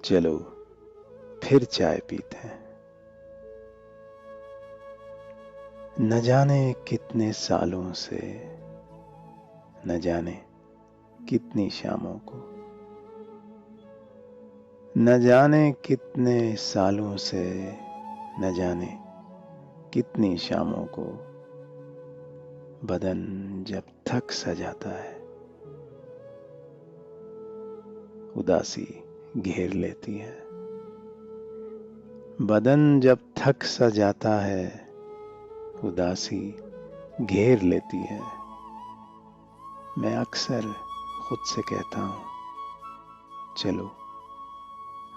चलो फिर चाय पीते हैं। न जाने कितने सालों से, न जाने कितनी शामों को, न जाने कितने सालों से, न जाने कितनी शामों को, बदन जब थक सा जाता है, उदासी घेर लेती है। बदन जब थक सा जाता है, उदासी घेर लेती है। मैं अक्सर खुद से कहता हूँ, चलो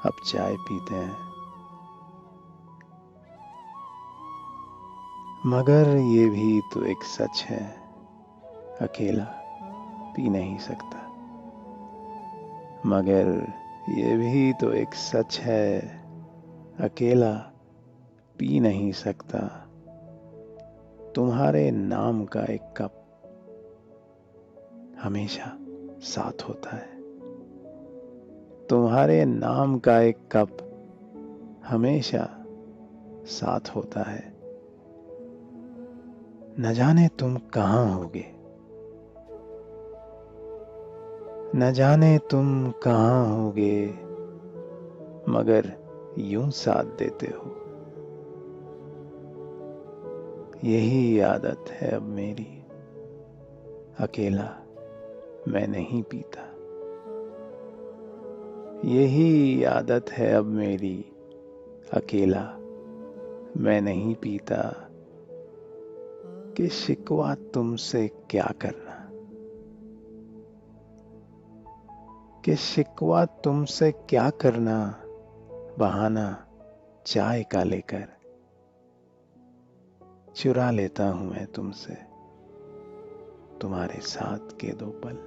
अब चाय पीते हैं। मगर ये भी तो एक सच है, अकेला पी नहीं सकता। मगर ये भी तो एक सच है, अकेला पी नहीं सकता। तुम्हारे नाम का एक कप हमेशा साथ होता है। तुम्हारे नाम का एक कप हमेशा साथ होता है। न जाने तुम कहाँ होगे, न जाने तुम कहाँ होगे, मगर यूं साथ देते हो। यही आदत है अब मेरी, अकेला मैं नहीं पीता। यही आदत है अब मेरी, अकेला मैं नहीं पीता। कि शिकवा तुमसे क्या करना, कि शिकवा तुमसे क्या करना, बहाना चाय का लेकर चुरा लेता हूं मैं तुमसे तुम्हारे साथ के 2 पल।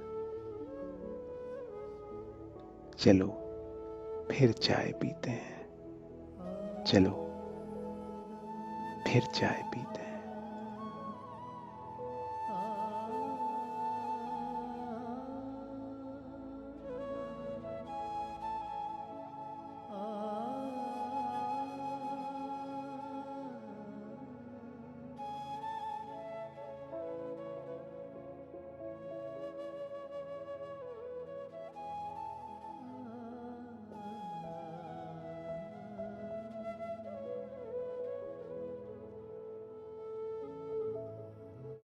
चलो फिर चाय पीते हैं। चलो फिर चाय पीते हैं।